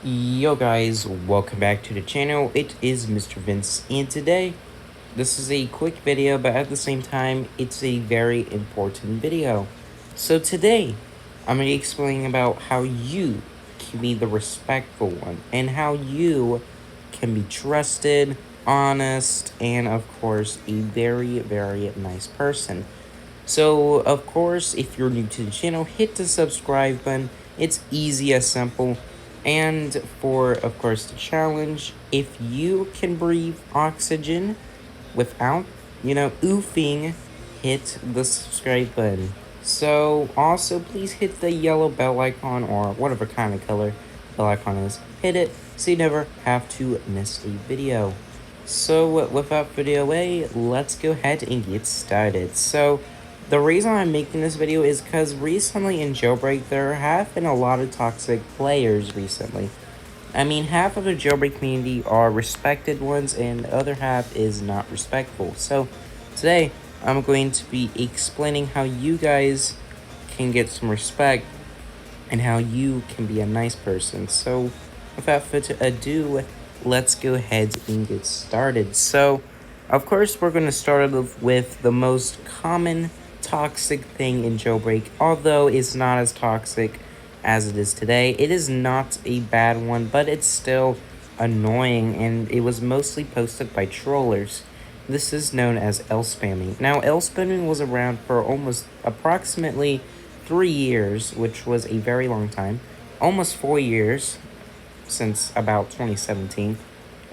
Yo guys, welcome back to the channel. It is Mr. Vince, and today this is a quick video, but at the same time it's a very important video. So today I'm going to be explaining about how you can be the respectful one and how you can be trusted, honest, and of course a very nice person. So, of course, if you're new to the channel, hit the subscribe button. It's easy as simple. And for, of course, the challenge, if you can breathe oxygen without, oofing, hit the subscribe button. So, also, please hit the yellow bell icon or whatever kind of color bell icon is. Hit it so you never have to miss a video. So, without further delay, let's go ahead and get started. So, the reason I'm making this video is because recently in Jailbreak, there have been a lot of toxic players recently. I mean, half of the Jailbreak community are respected ones, and the other half is not respectful. So, today, I'm going to be explaining how you guys can get some respect and how you can be a nice person. So, without further ado, let's go ahead and get started. So, of course, we're going to start off with the most common toxic thing in Jailbreak, although it's not as toxic as it is today. It is not a bad one, but it's still annoying, and it was mostly posted by trollers. This is known as L spamming. Now, L spamming was around for almost approximately 3 years, which was a very long time, almost 4 years since about 2017.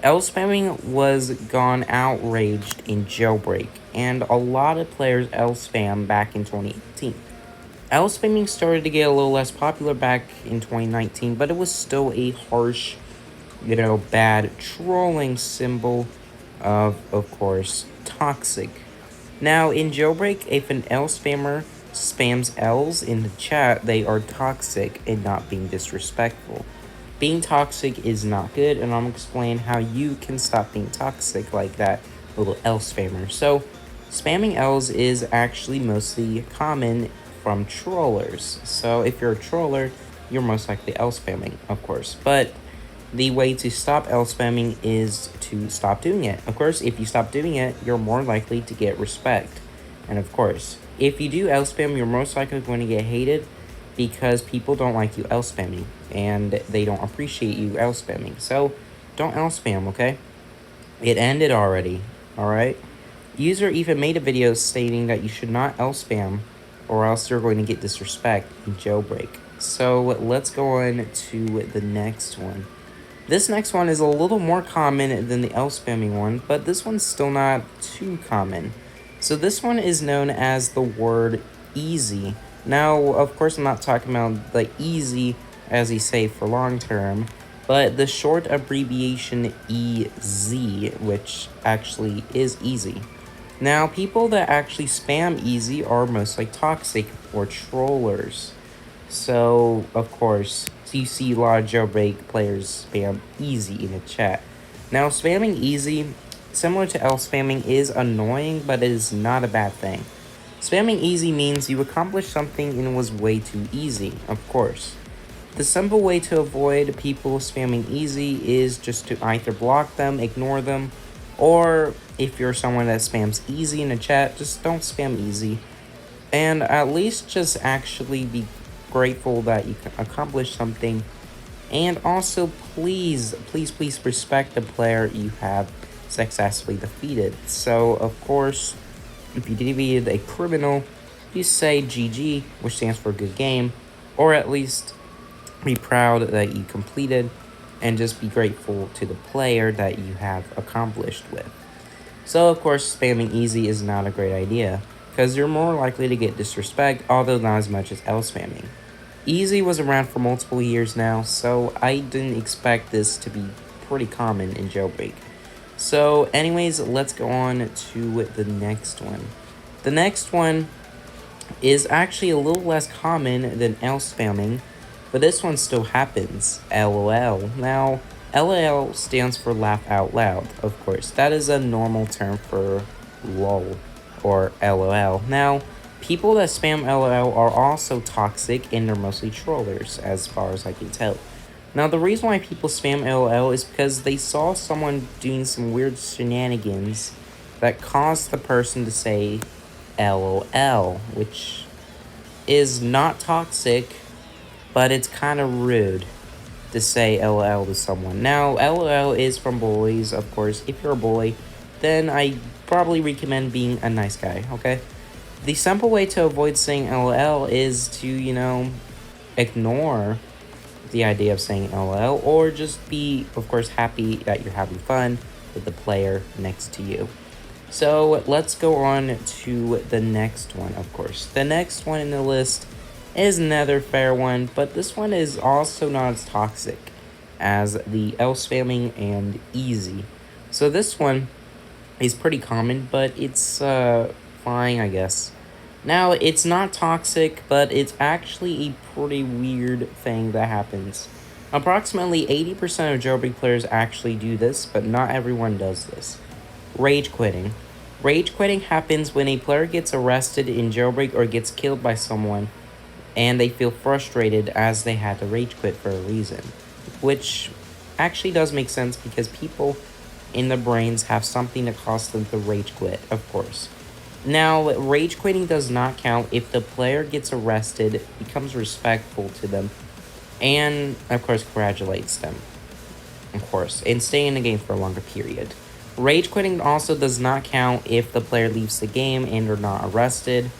L spamming was gone outraged in Jailbreak, and a lot of players L spam back in 2018. L spamming started to get a little less popular back in 2019, but it was still a harsh, bad trolling symbol of course, toxic. Now, in Jailbreak, if an L spammer spams L's in the chat, they are toxic and not being disrespectful. Being toxic is not good, and I'm going to explain how you can stop being toxic like that little L spammer. So, spamming L's is actually mostly common from trollers. So, if you're a troller, you're most likely L spamming, of course. But the way to stop L spamming is to stop doing it. Of course, if you stop doing it, you're more likely to get respect. And of course, if you do L spam, you're most likely going to get hated because people don't like you L spamming and they don't appreciate you L spamming. So don't L spam, okay? It ended already, alright? User even made a video stating that you should not L spam or else you're going to get disrespect in Jailbreak. So let's go on to the next one. This next one is a little more common than the L spamming one, but this one's still not too common. So this one is known as the word easy. Now, of course, I'm not talking about the easy as you say for long term, but the short abbreviation EZ, which actually is easy. Now, people that actually spam easy are mostly toxic or trollers. So, of course, you see a lot of Jailbreak players spam easy in the chat. Now, spamming easy, similar to L spamming, is annoying, but it is not a bad thing. Spamming easy means you accomplished something and it was way too easy, of course. The simple way to avoid people spamming easy is just to either block them, ignore them, or if you're someone that spams easy in the chat, just don't spam easy. And at least just actually be grateful that you accomplished something. And also, please respect the player you have successfully defeated. So, of course, if you defeated a criminal, you say GG, which stands for good game, or at least be proud that you completed, and just be grateful to the player that you have accomplished with. So, of course, spamming easy is not a great idea, because you're more likely to get disrespect, although not as much as L spamming. Easy was around for multiple years now, so I didn't expect this to be pretty common in Jailbreak. So anyways, let's go on to the next one. The next one is actually a little less common than L spamming, but this one still happens, LOL. Now, LOL stands for laugh out loud, of course. That is a normal term for LOL or LOL. Now, people that spam LOL are also toxic and they're mostly trollers, as far as I can tell. Now, the reason why people spam LOL is because they saw someone doing some weird shenanigans that caused the person to say LOL, which is not toxic, but it's kind of rude to say LOL to someone. Now, LOL is from boys, of course. If you're a boy, then I probably recommend being a nice guy, okay? The simple way to avoid saying LOL is to, ignore the idea of saying LOL, or just be, of course, happy that you're having fun with the player next to you. So let's go on to the next one, of course. The next one in the list is another fair one, but this one is also not as toxic as the L spamming and easy. So this one is pretty common, but it's fine, I guess. Now, it's not toxic, but it's actually a pretty weird thing that happens. Approximately 80% of jailbreak players actually do this, but not everyone does this. Rage quitting. Rage quitting happens when a player gets arrested in jailbreak or gets killed by someone, and they feel frustrated as they had to rage quit for a reason. Which actually does make sense because people in their brains have something that causes them to rage quit, of course. Now, rage quitting does not count if the player gets arrested, becomes respectful to them, and of course congratulates them, of course, and stay in the game for a longer period. Rage quitting also does not count if the player leaves the game and are not arrested,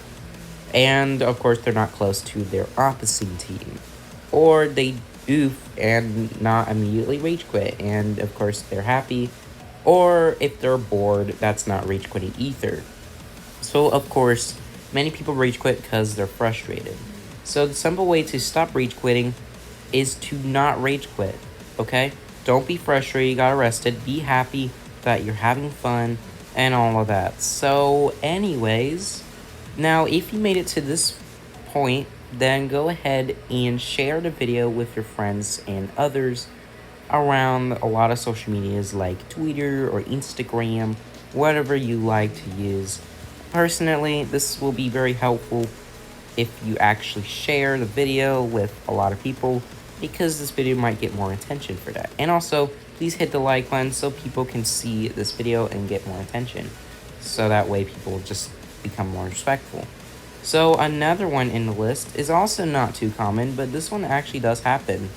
and of course they're not close to their opposing team, or they oof and not immediately rage quit, and of course they're happy, or if they're bored, that's not rage quitting either. So of course, many people rage quit because they're frustrated. So the simple way to stop rage quitting is to not rage quit, okay? Don't be frustrated you got arrested, be happy that you're having fun and all of that. So anyways, now if you made it to this point, then go ahead and share the video with your friends and others around a lot of social medias like Twitter or Instagram, whatever you like to use. Personally, this will be very helpful if you actually share the video with a lot of people, because this video might get more attention for that. And also, please hit the like button so people can see this video and get more attention. So that way people just become more respectful. So another one in the list is also not too common, but this one actually does happen.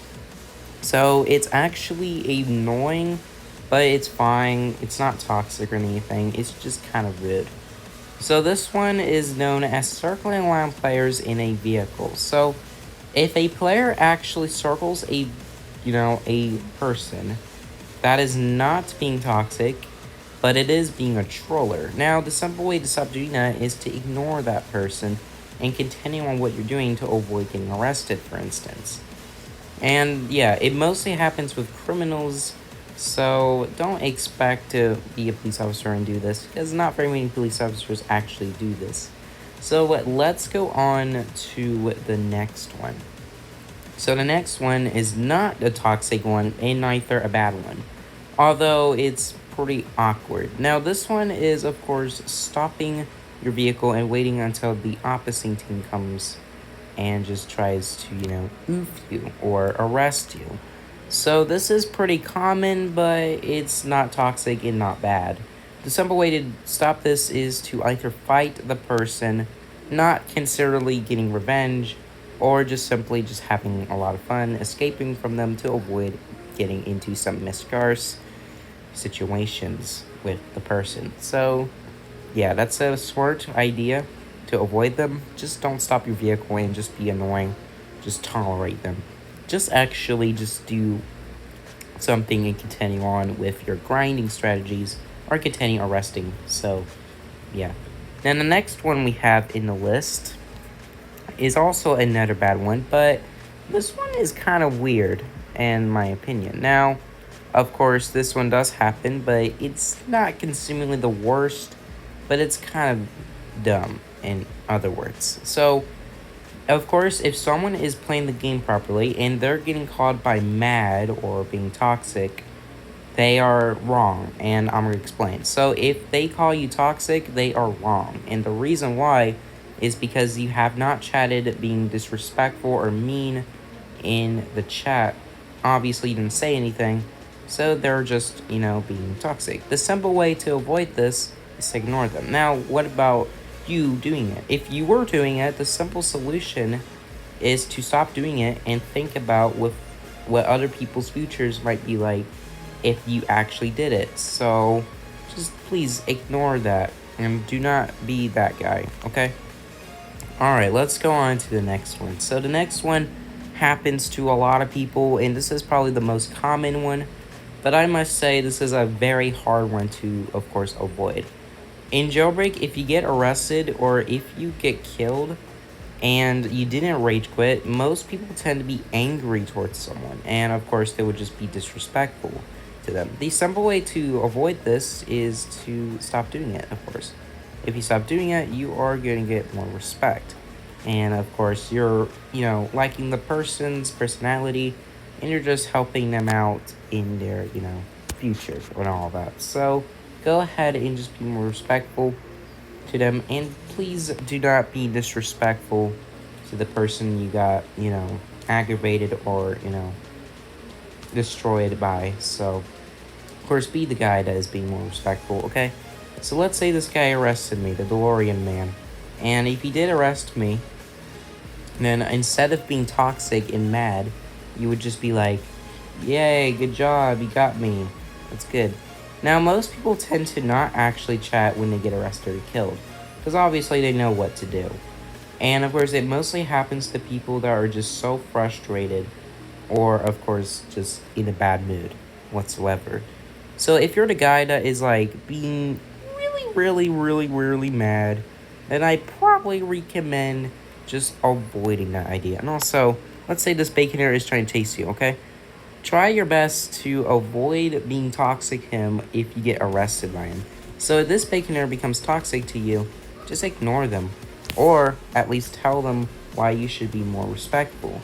So it's actually annoying, but it's fine. It's not toxic or anything. It's just kind of rude. So this one is known as circling around players in a vehicle. So if a player actually circles a person, that is not being toxic, but it is being a troller. Now, the simple way to stop doing that is to ignore that person and continue on what you're doing to avoid getting arrested, for instance. And yeah, it mostly happens with criminals, so don't expect to be a police officer and do this, because not very many police officers actually do this. So let's go on to the next one. So the next one is not a toxic one and neither a bad one, although it's pretty awkward. Now this one is, of course, stopping your vehicle and waiting until the opposing team comes and just tries to, oof you or arrest you. So this is pretty common, but it's not toxic and not bad. The simple way to stop this is to either fight the person, not considerably getting revenge, or just simply just having a lot of fun escaping from them to avoid getting into some miscarce situations with the person. So yeah, that's a smart idea to avoid them. Just don't stop your vehicle and just be annoying. Just tolerate them. Just actually just do something and continue on with your grinding strategies or continue arresting. So yeah. Then the next one we have in the list is also another bad one, but this one is kind of weird in my opinion. Now, of course, this one does happen, but it's not consumingly the worst, but it's kind of dumb in other words. So, of course, if someone is playing the game properly and they're getting caught by mad or being toxic, they are wrong, and I'm going to explain. So if they call you toxic, they are wrong, and the reason why is because you have not chatted being disrespectful or mean in the chat obviously didn't say anything, so they're just, being toxic. The simple way to avoid this is to ignore them. Now, what about you doing it? If you were doing it, the simple solution is to stop doing it and think about what other people's futures might be like if you actually did it. So just please ignore that and do not be that guy, okay? Alright, let's go on to the next one. So the next one happens to a lot of people, and this is probably the most common one, but I must say this is a very hard one to, of course, avoid. In jailbreak, if you get arrested or if you get killed and you didn't rage quit, most people tend to be angry towards someone, and of course they would just be disrespectful to them. The simple way to avoid this is to stop doing it, of course. If you stop doing it, you are going to get more respect. And of course, you're, liking the person's personality and you're just helping them out in their, future and all that. So go ahead and just be more respectful to them, and please do not be disrespectful to the person you got, aggravated or, destroyed by. So, of course, be the guy that is being more respectful, okay? So let's say this guy arrested me, the DeLorean man. And if he did arrest me, then instead of being toxic and mad, you would just be like, yay, good job, you got me. That's good. Now, most people tend to not actually chat when they get arrested or killed, because obviously they know what to do. And of course, it mostly happens to people that are just so frustrated, or of course, just in a bad mood whatsoever. So if you're the guy that is like being really, really, really, really mad, then I probably recommend just avoiding that idea. And also, let's say this baconator is trying to chase you, okay? Try your best to avoid being toxic to him if you get arrested by him. So if this baconator becomes toxic to you, just ignore them. Or at least tell them why you should be more respectful.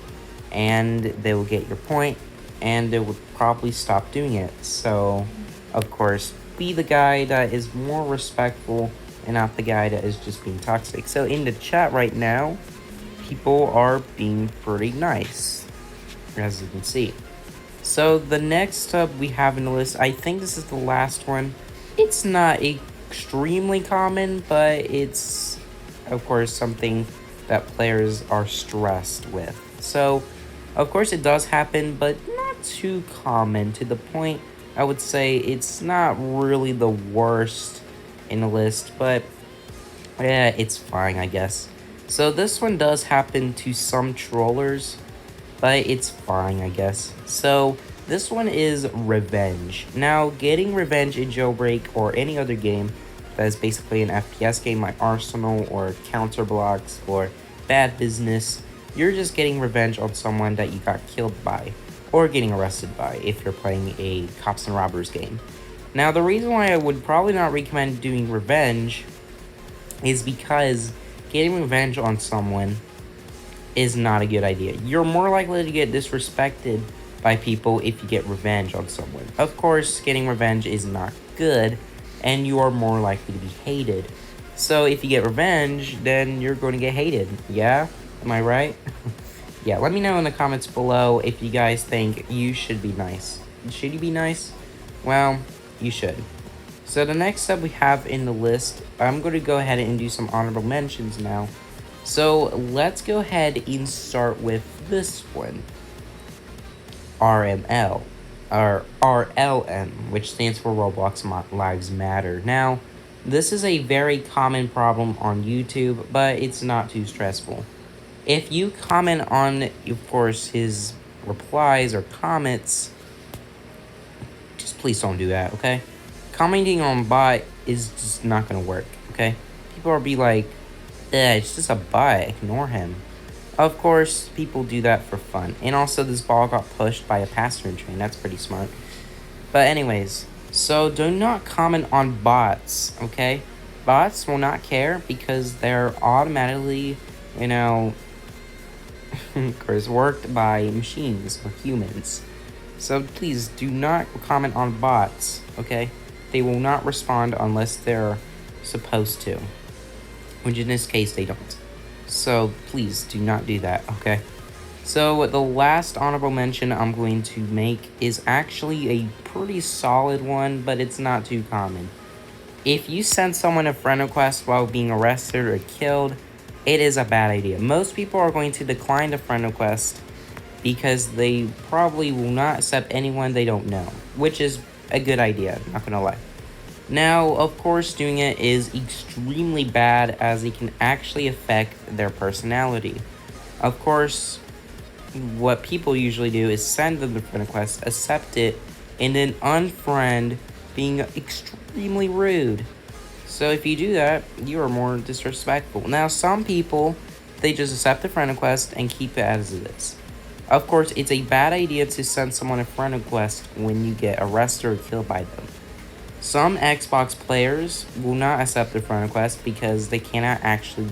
And they will get your point, and they would probably stop doing it. So, of course, be the guy that is more respectful and not the guy that is just being toxic. So in the chat right now, people are being pretty nice, as you can see. So the next up we have in the list, I think this is the last one. It's not extremely common, but it's, of course, something that players are stressed with. So, of course, it does happen, but not too common to the point I would say it's not really the worst in the list, but yeah, it's fine, I guess. So this one does happen to some trollers, but it's fine, I guess. So this one is revenge. Now, getting revenge in jailbreak or any other game that is basically an FPS game like Arsenal or Counterblocks or Bad Business, you're just getting revenge on someone that you got killed by or getting arrested by if you're playing a cops and robbers game. Now, the reason why I would probably not recommend doing revenge is because getting revenge on someone is not a good idea. You're more likely to get disrespected by people if you get revenge on someone. Of course, getting revenge is not good, and you are more likely to be hated. So if you get revenge, then you're going to get hated. Yeah? Am I right? Yeah, let me know in the comments below if you guys think you should be nice. Should you be nice? Well, you should. So the next up we have in the list, I'm going to go ahead and do some honorable mentions now. So let's go ahead and start with this one. RML, or RLM, which stands for Roblox Lives Matter. Now, this is a very common problem on YouTube, but it's not too stressful. If you comment on, of course, his replies or comments, just please don't do that, okay? Commenting on bot is just not gonna work, okay? People will be like, it's just a bot, ignore him. Of course, people do that for fun. And also, this ball got pushed by a passenger train. That's pretty smart. But anyways, so do not comment on bots, okay? Bots will not care because they're automatically, of course, worked by machines or humans. So please do not comment on bots, okay? They will not respond unless they're supposed to, which in this case they don't. So please do not do that, okay? So the last honorable mention I'm going to make is actually a pretty solid one, but it's not too common. If you send someone a friend request while being arrested or killed, it is a bad idea. Most people are going to decline the friend request because they probably will not accept anyone they don't know, which is a good idea, not gonna lie. Now, of course, doing it is extremely bad as it can actually affect their personality. Of course, what people usually do is send them the friend request, accept it, and then unfriend, being extremely rude. So if you do that, you are more disrespectful. Now, some people, they just accept the friend request and keep it as it is. Of course, it's a bad idea to send someone a friend request when you get arrested or killed by them. Some Xbox players will not accept the friend request because they cannot actually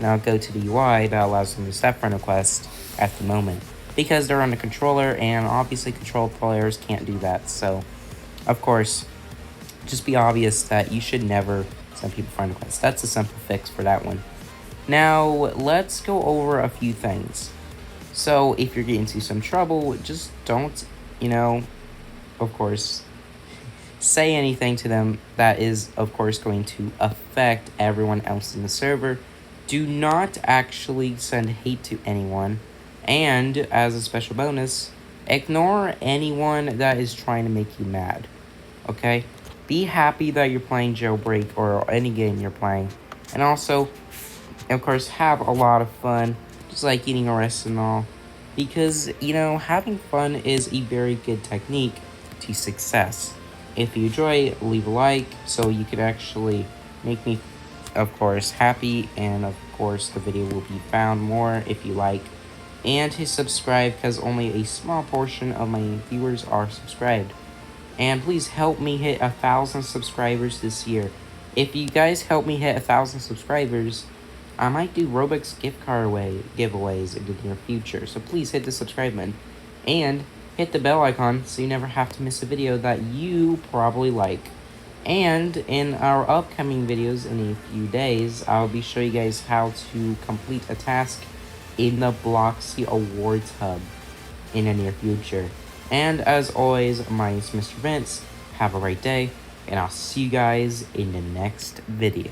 now go to the UI that allows them to accept friend request at the moment, because they're on the controller, and obviously controlled players can't do that. So, of course, just be obvious that you should never send people friend requests. That's a simple fix for that one. Now, let's go over a few things. So, if you're getting into some trouble, just don't, of course, say anything to them that is, of course, going to affect everyone else in the server. Do not actually send hate to anyone. And, as a special bonus, ignore anyone that is trying to make you mad. Okay? Be happy that you're playing Jailbreak or any game you're playing. And also, of course, have a lot of fun, just like getting arrested and all. Because, having fun is a very good technique to success. If you enjoy, leave a like so you could actually make me, of course, happy. And, of course, the video will be found more if you like. And hit subscribe because only a small portion of my viewers are subscribed. And please help me hit 1,000 subscribers this year. If you guys help me hit 1,000 subscribers, I might do Roblox gift card giveaways in the near future. So please hit the subscribe button and hit the bell icon so you never have to miss a video that you probably like. And in our upcoming videos in a few days, I'll be showing you guys how to complete a task in the Bloxy Awards Hub in the near future. And as always, my name is Mr. Vince. Have a great day, and I'll see you guys in the next video.